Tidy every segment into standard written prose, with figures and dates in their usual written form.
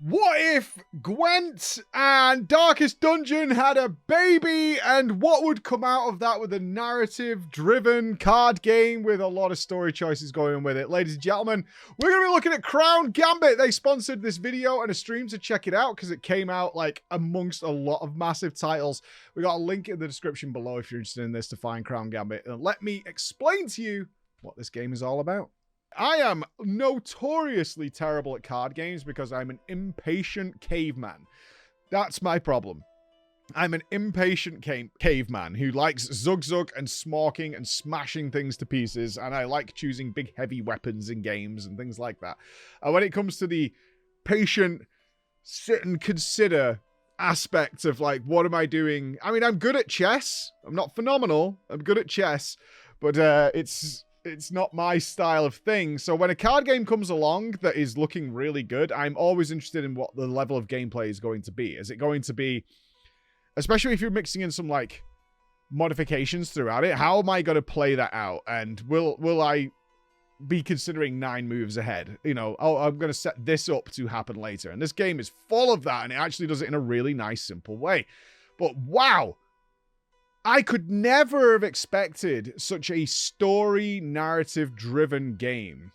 What if Gwent and Darkest Dungeon had a baby, and what would come out of that with a narrative-driven card game with a lot of story choices going on with it? Ladies and gentlemen, we're going to be looking at Crown Gambit. They sponsored this video and a stream to check it out because it came out like amongst a lot of massive titles. We got a link in the description below if you're interested in this to find Crown Gambit. And let me explain to you what this game is all about. I am notoriously terrible at card games because I'm an impatient caveman. That's my problem. I'm an impatient caveman who likes zug-zug and smorking and smashing things to pieces, and I like choosing big heavy weapons in games and things like that. And when it comes to the patient sit and consider aspect of like, what am I doing? I mean, I'm good at chess. I'm not phenomenal. I'm good at chess, but it's not my style of thing. So when a card game comes along that is looking really good, I'm always interested in what the level of gameplay is going to be. Is it going to be, especially if you're mixing in some like modifications throughout it, how am I going to play that out? And will I be considering 9 moves ahead? You know, oh, I'm going to set this up to happen later. And this game is full of that, and it actually does it in a really nice, simple way. But wow! I could never have expected such a story narrative-driven game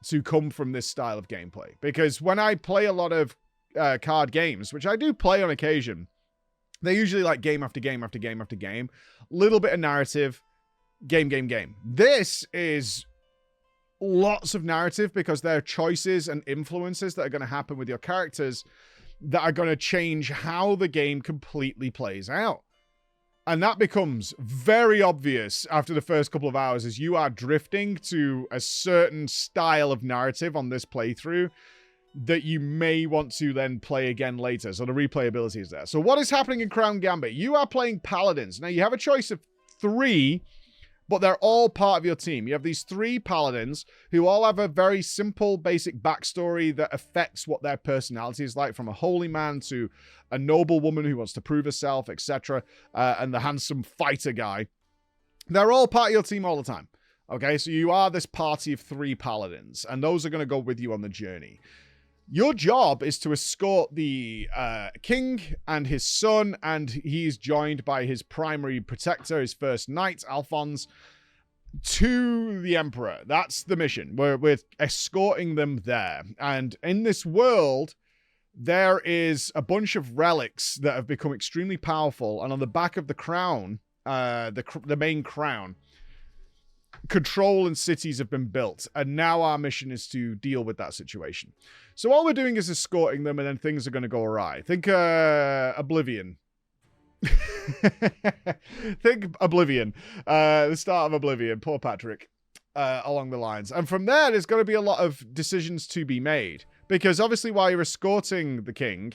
to come from this style of gameplay. Because when I play a lot of card games, which I do play on occasion, they're usually like game after game after game after game. Little bit of narrative, game, game, game. This is lots of narrative because there are choices and influences that are going to happen with your characters that are going to change how the game completely plays out. And that becomes very obvious after the first couple of hours as you are drifting to a certain style of narrative on this playthrough that you may want to then play again later. So the replayability is there. So what is happening in Crown Gambit? You are playing Paladins. Now you have a choice of 3, but they're all part of your team. You have these 3 Paladins who all have a very simple, basic backstory that affects what their personality is like, from a holy man to a noble woman who wants to prove herself, etc., and the handsome fighter guy. They're all part of your team all the time. Okay, so you are this party of 3 Paladins, and those are going to go with you on the journey. Your job is to escort the king and his son, and he's joined by his primary protector, his first knight, Alphonse, to the emperor. That's the mission. We're escorting them there. And in this world, there is a bunch of relics that have become extremely powerful, and on the back of the crown, the main crown, control and cities have been built, and now our mission is to deal with that situation. So all we're doing is escorting them, and then things are going to go awry. Think Oblivion. Think Oblivion. The start of Oblivion. Poor Patrick. Along the lines. And from there, there's going to be a lot of decisions to be made. Because obviously while you're escorting the king,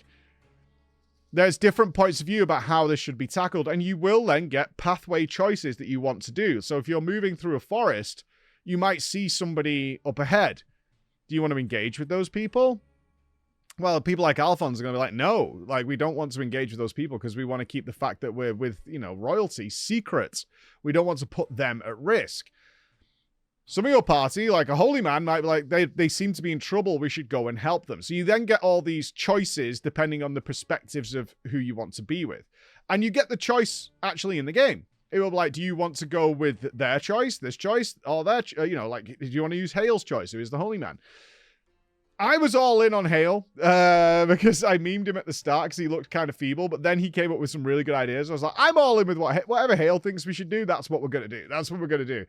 there's different points of view about how this should be tackled, and you will then get pathway choices that you want to do. So if you're moving through a forest, you might see somebody up ahead. Do you want to engage with those people? Well, people like Alphonse are going to be like, no, like, we don't want to engage with those people because we want to keep the fact that we're with, you know, royalty secret. We don't want to put them at risk. Some of your party, like a holy man, might be like, they seem to be in trouble, we should go and help them. So you then get all these choices depending on the perspectives of who you want to be with. And you get the choice actually in the game. It will be like, do you want to go with their choice, this choice, or their, you know, like, do you want to use Hale's choice, who is the holy man? I was all in on Hale because I memed him at the start because he looked kind of feeble, but then he came up with some really good ideas. I was like, I'm all in with whatever Hale thinks we should do, that's what we're going to do. That's what we're going to do.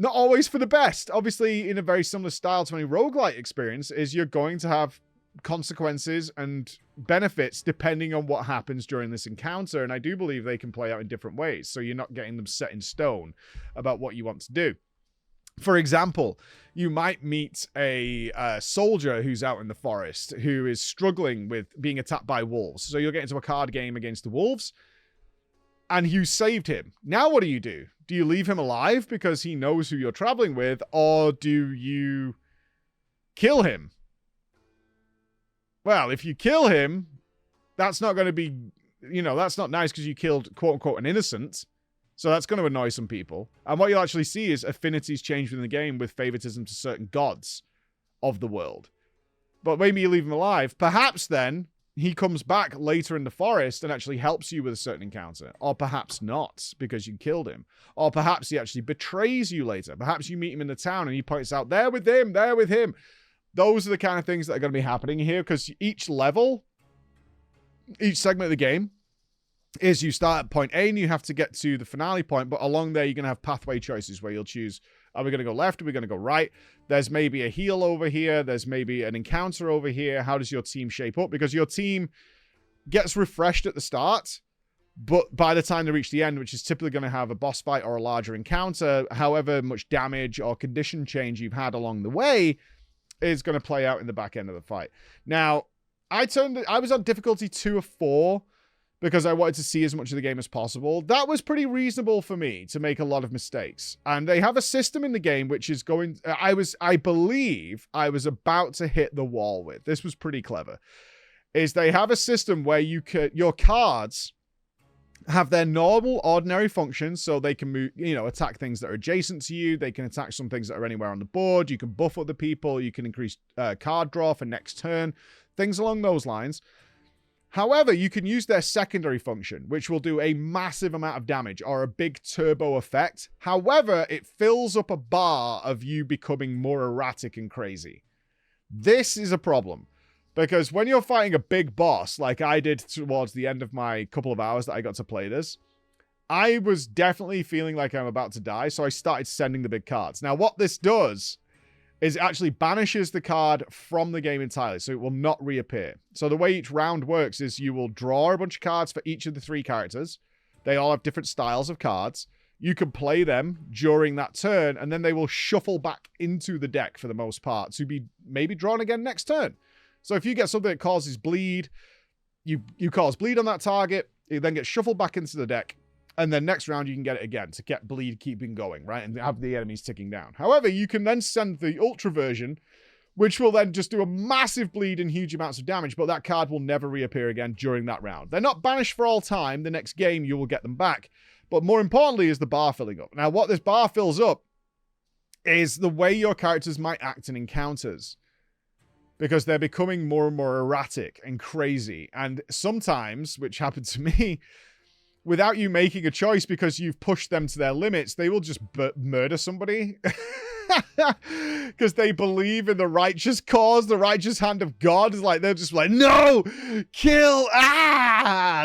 Not always for the best. Obviously, in a very similar style to any roguelite experience, is you're going to have consequences and benefits depending on what happens during this encounter, and I do believe they can play out in different ways, so you're not getting them set in stone about what you want to do. For example, you might meet a soldier who's out in the forest who is struggling with being attacked by wolves. So you'll get into a card game against the wolves, and you saved him. Now what do? Do you leave him alive because he knows who you're traveling with, or do you kill him? Well, if you kill him, that's not going to be, you know, that's not nice because you killed, quote unquote, an innocent. So that's going to annoy some people. And what you'll actually see is affinities change within the game with favoritism to certain gods of the world. but maybe you leave him alive. Perhaps then he comes back later in the forest and actually helps you with a certain encounter. Or perhaps not, because you killed him. Or perhaps he actually betrays you later. Perhaps you meet him in the town and he points out, they're with him, they're with him. Those are the kind of things that are going to be happening here, because each level, each segment of the game, is you start at point A and you have to get to the finale point, but along there you're going to have pathway choices where you'll choose, are we going to go left? Are we going to go right? There's maybe a heal over here. There's maybe an encounter over here. How does your team shape up? Because your team gets refreshed at the start, but by the time they reach the end, which is typically going to have a boss fight or a larger encounter, however much damage or condition change you've had along the way is going to play out in the back end of the fight. Now, I was on difficulty 2 of 4 because I wanted to see as much of the game as possible. That was pretty reasonable for me to make a lot of mistakes. And they have a system in the game which is going... I believe I was about to hit the wall with. This was pretty clever. Is they have a system where your cards have their normal, ordinary functions, so they can move, attack things that are adjacent to you. They can attack some things that are anywhere on the board. You can buff other people. You can increase card draw for next turn. Things along those lines. However, you can use their secondary function, which will do a massive amount of damage or a big turbo effect. However, it fills up a bar of you becoming more erratic and crazy. This is a problem, because when you're fighting a big boss, like I did towards the end of my couple of hours that I got to play this, I was definitely feeling like I'm about to die, so I started sending the big cards. Now, what this does is it actually banishes the card from the game entirely, so it will not reappear. So the way each round works is you will draw a bunch of cards for each of the 3 characters. They all have different styles of cards. You can play them during that turn, and then they will shuffle back into the deck for the most part to be maybe drawn again next turn. So if you get something that causes bleed, you cause bleed on that target, it then gets shuffled back into the deck, and then next round you can get it again to get bleed keeping going, right? And have the enemies ticking down. However, you can then send the ultra version, which will then just do a massive bleed and huge amounts of damage, but that card will never reappear again during that round. They're not banished for all time. The next game you will get them back. But more importantly is the bar filling up. Now, what this bar fills up is the way your characters might act in encounters, because they're becoming more and more erratic and crazy. And sometimes, which happened to me, without you making a choice because you've pushed them to their limits, they will just murder somebody because they believe in the righteous cause, the righteous hand of God. It's like, they're just like, no, kill,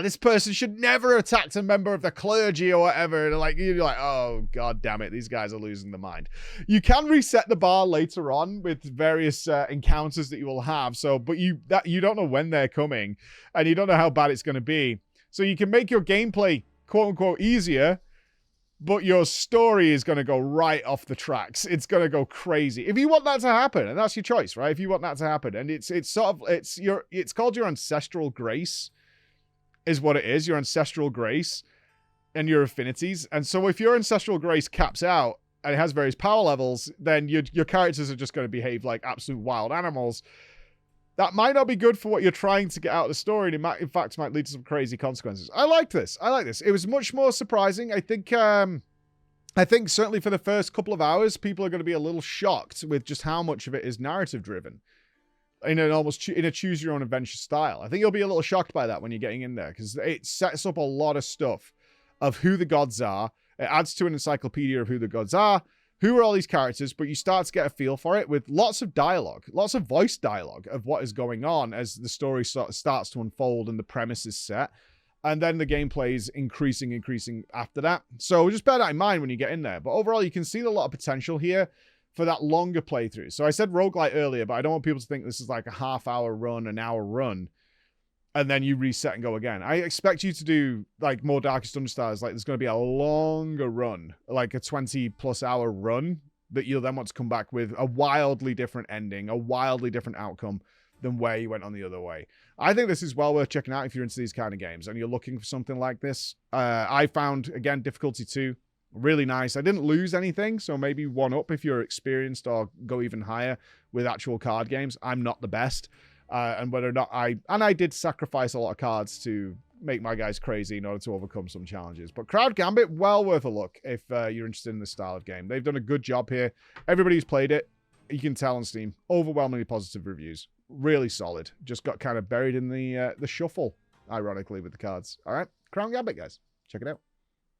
this person should never attack a member of the clergy or whatever. And like, you're like, oh, God damn it, these guys are losing their mind. You can reset the bar later on with various encounters that you will have. So, but you don't know when they're coming, and you don't know how bad it's going to be. So you can make your gameplay, quote unquote, easier, but your story is going to go right off the tracks. It's going to go crazy. If you want that to happen, and that's your choice, right? If you want that to happen, and it's called your ancestral grace, is what it is, your ancestral grace and your affinities. And so if your ancestral grace caps out and it has various power levels, then your characters are just going to behave like absolute wild animals. That might not be good for what you're trying to get out of the story, and it might, in fact, might lead to some crazy consequences. I like this. It was much more surprising. I think certainly for the first couple of hours, people are going to be a little shocked with just how much of it is narrative driven in a choose your own adventure style. I think you'll be a little shocked by that when you're getting in there, because it sets up a lot of stuff of who the gods are. It adds to an encyclopedia of who the gods are. Who are all these characters? But you start to get a feel for it with lots of dialogue, lots of voice dialogue of what is going on as the story sort of starts to unfold and the premise is set. And then the gameplay is increasing after that. So just bear that in mind when you get in there. But overall, you can see a lot of potential here for that longer playthrough. So I said roguelite earlier, but I don't want people to think this is like a half-hour run, an hour run, and then you reset and go again. I expect you to do like more Darkest Dungeon styles. Like there's going to be a longer run, like a 20+ hour run that you'll then want to come back with a wildly different ending, a wildly different outcome than where you went on the other way. I think this is well worth checking out if you're into these kind of games and you're looking for something like this. I found, again, difficulty 2 really nice. I didn't lose anything, so maybe 1 up if you're experienced or go even higher with actual card games. I'm not the best. And whether or not I did sacrifice a lot of cards to make my guys crazy in order to overcome some challenges. But Crowd Gambit, well worth a look if you're interested in this style of game. They've done a good job here. Everybody who's played it You can tell on Steam. Overwhelmingly positive reviews. Really solid. Just got kind of buried in the shuffle, ironically, with the cards. All right. Crown Gambit, guys. Check it out.